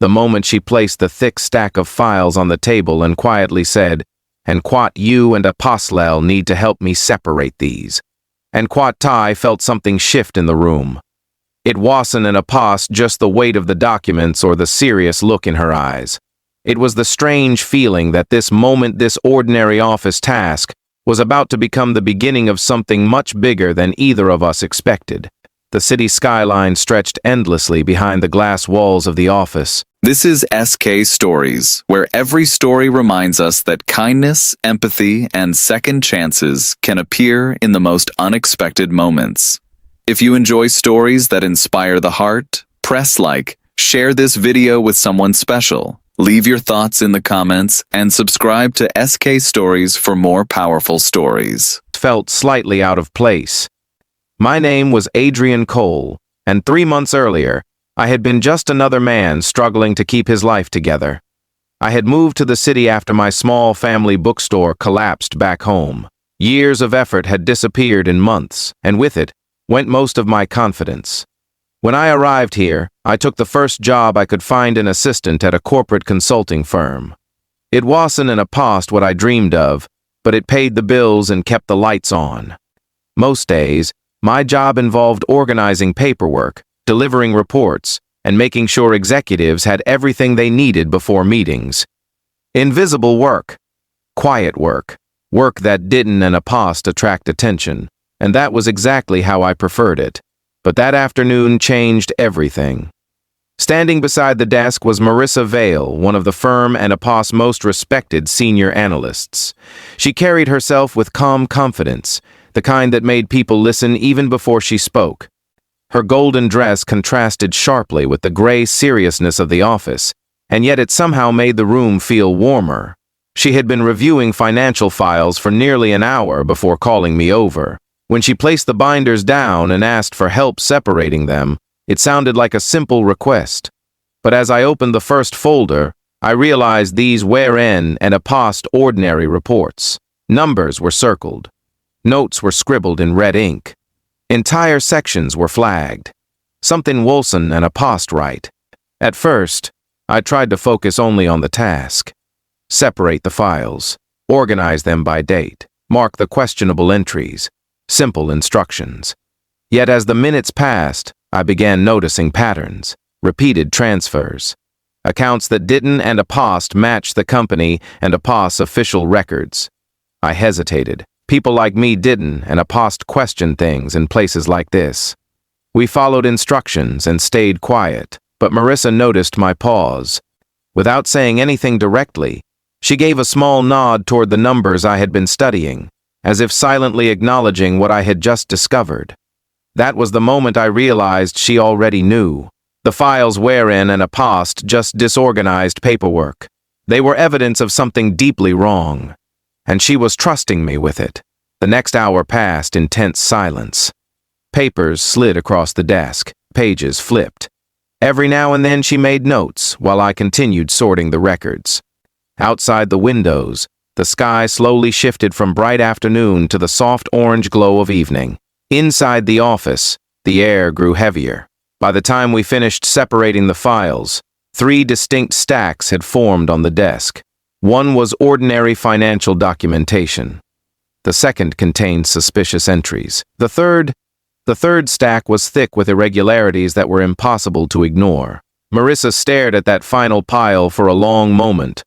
the moment she placed the thick stack of files on the table and quietly said, "And Quat, you and Apostlel need to help me separate these." And Quat Tai felt something shift in the room. It wasn't an Apost just the weight of the documents or the serious look in her eyes. It was the strange feeling that this moment, this ordinary office task, was about to become the beginning of something much bigger than either of us expected. The city skyline stretched endlessly behind the glass walls of the office. This is SK Stories, where every story reminds us that kindness, empathy, and second chances can appear in the most unexpected moments. If you enjoy stories that inspire the heart, press like, share this video with someone special, leave your thoughts in the comments, and subscribe to SK Stories for more powerful stories. Felt slightly out of place. My name was Adrian Cole, and 3 months earlier, I had been just another man struggling to keep his life together. I had moved to the city after my small family bookstore collapsed back home. Years of effort had disappeared in months, and with it went most of my confidence. When I arrived here, I took the first job I could find, an assistant at a corporate consulting firm. It wasn't an Apost what I dreamed of, but it paid the bills and kept the lights on. Most days, my job involved organizing paperwork, delivering reports, and making sure executives had everything they needed before meetings. Invisible work, quiet work, work that didn't an Apost attract attention, and that was exactly how I preferred it. But that afternoon changed everything. Standing beside the desk was Marissa Vale, one of the firm and Apost's most respected senior analysts. She carried herself with calm confidence, the kind that made people listen even before she spoke. Her golden dress contrasted sharply with the gray seriousness of the office, and yet it somehow made the room feel warmer. She had been reviewing financial files for nearly an hour before calling me over. When she placed the binders down and asked for help separating them, it sounded like a simple request. But as I opened the first folder, I realized these were and Apost ordinary reports. Numbers were circled. Notes were scribbled in red ink. Entire sections were flagged. Something Wilson and Apost right. At first, I tried to focus only on the task. Separate the files. Organize them by date. Mark the questionable entries. Simple instructions. Yet as the minutes passed, I began noticing patterns, repeated transfers, accounts that didn't and Apost match the company and Apost's official records. I hesitated. People like me didn't and Apost questioned things in places like this. We followed instructions and stayed quiet, but Marissa noticed my pause. Without saying anything directly, she gave a small nod toward the numbers I had been studying, as if silently acknowledging what I had just discovered. That was the moment I realized she already knew. The files wherein an Apost just disorganized paperwork. They were evidence of something deeply wrong, and she was trusting me with it. The next hour passed in tense silence. Papers slid across the desk, pages flipped. Every now and then she made notes while I continued sorting the records. Outside the windows, the sky slowly shifted from bright afternoon to the soft orange glow of evening. Inside the office, the air grew heavier. By the time we finished separating the files, 3 distinct stacks had formed on the desk. One was ordinary financial documentation. The second contained suspicious entries. The third stack was thick with irregularities that were impossible to ignore. Marissa stared at that final pile for a long moment.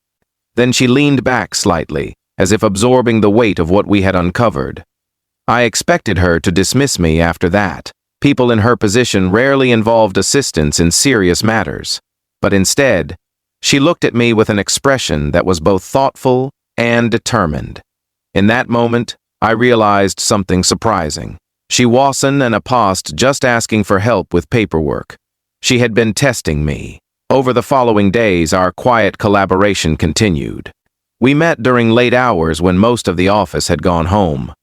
Then she leaned back slightly, as if absorbing the weight of what we had uncovered. I expected her to dismiss me after that. People in her position rarely involved assistance in serious matters. But instead, she looked at me with an expression that was both thoughtful and determined. In that moment, I realized something surprising. She wasn't an Apost just asking for help with paperwork. She had been testing me. Over the following days, our quiet collaboration continued. We met during late hours when most of the office had gone home.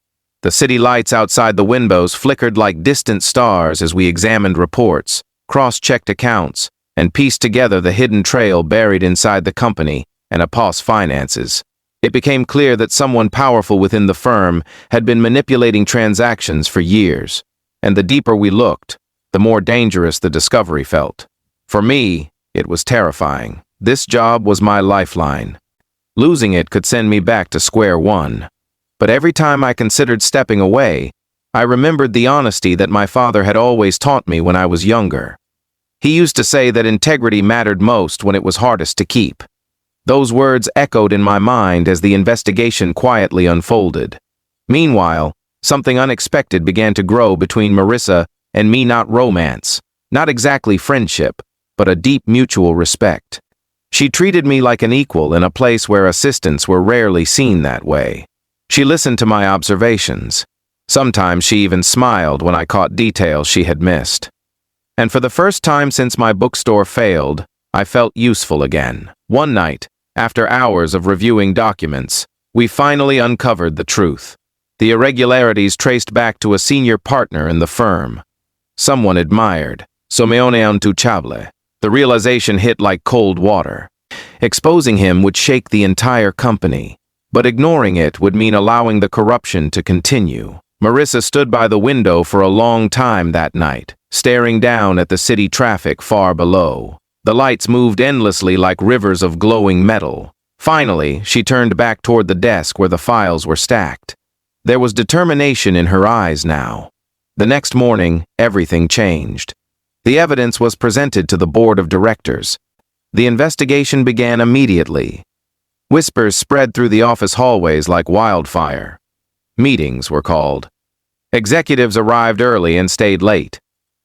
The city lights outside the windows flickered like distant stars as we examined reports, cross-checked accounts, and pieced together the hidden trail buried inside the company and Apost's finances. It became clear that someone powerful within the firm had been manipulating transactions for years, and the deeper we looked, the more dangerous the discovery felt. For me, It was terrifying. This job was my lifeline. Losing it could send me back to square one. But every time I considered stepping away, I remembered the honesty that my father had always taught me when I was younger. He used to say that integrity mattered most when it was hardest to keep. Those words echoed in my mind as the investigation quietly unfolded. Meanwhile, something unexpected began to grow between Marissa and me, not romance, not exactly friendship, but a deep mutual respect. She treated me like an equal in a place where assistants were rarely seen that way. She listened to my observations. Sometimes she even smiled when I caught details she had missed. And for the first time since my bookstore failed, I felt useful again. One night, after hours of reviewing documents, we finally uncovered the truth. The irregularities traced back to a senior partner in the firm. Someone admired, Someone untouchable. The realization hit like cold water. Exposing him would shake the entire company, but ignoring it would mean allowing the corruption to continue. Marissa stood by the window for a long time that night, staring down at the city traffic far below. The lights moved endlessly like rivers of glowing metal. Finally, she turned back toward the desk where the files were stacked. There was determination in her eyes now. The next morning, everything changed. The evidence was presented to the board of directors. The investigation began immediately. Whispers spread through the office hallways like wildfire. Meetings were called. Executives arrived early and stayed late.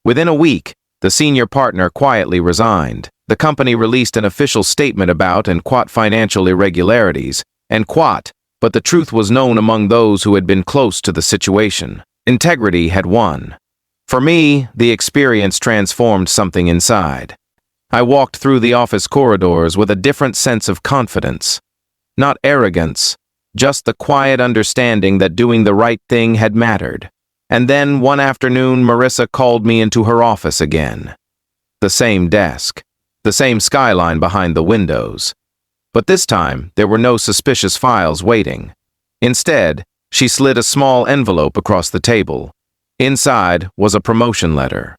Within a week, the senior partner quietly resigned. The company released an official statement about and quote financial irregularities, and quote, but the truth was known among those who had been close to the situation. Integrity had won. For me, the experience transformed something inside. I walked through the office corridors with a different sense of confidence. Not arrogance, just the quiet understanding that doing the right thing had mattered. And then, one afternoon, Marissa called me into her office again. The same desk, the same skyline behind the windows. But this time, there were no suspicious files waiting. Instead, she slid a small envelope across the table. Inside was a promotion letter.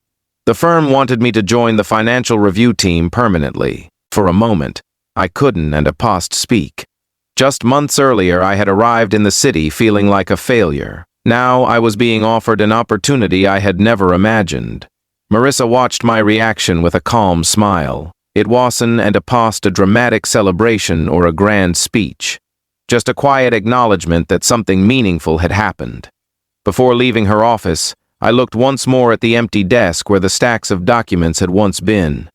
The firm wanted me to join the financial review team permanently. For a moment, I couldn't and paused speak. Just months earlier, I had arrived in the city feeling like a failure. Now I was being offered an opportunity I had never imagined. Marissa watched my reaction with a calm smile. It wasn't and past a dramatic celebration or a grand speech. Just a quiet acknowledgement that something meaningful had happened. Before leaving her office, I looked once more at the empty desk where the stacks of documents had once been.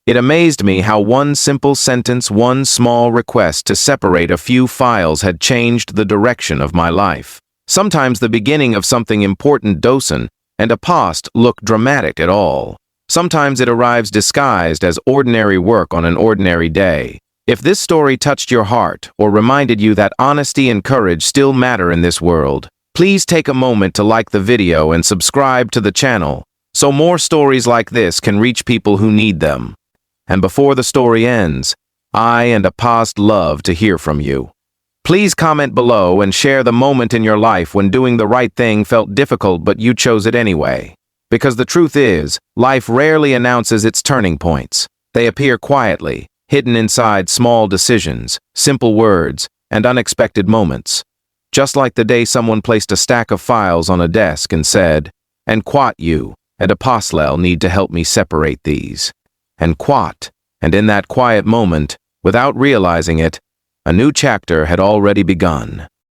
It amazed me how one simple sentence, one small request to separate a few files had changed the direction of my life. Sometimes the beginning of something important doesn't, and a past look dramatic at all. Sometimes it arrives disguised as ordinary work on an ordinary day. If this story touched your heart or reminded you that honesty and courage still matter in this world, please take a moment to like the video and subscribe to the channel so more stories like this can reach people who need them. And before the story ends, I and a past love to hear from you. Please comment below and share the moment in your life when doing the right thing felt difficult but you chose it anyway. Because the truth is, life rarely announces its turning points. They appear quietly, hidden inside small decisions, simple words, and unexpected moments. Just like the day someone placed a stack of files on a desk and said, and quote you and apostle need to help me separate these. And quote, and in that quiet moment, without realizing it, a new chapter had already begun.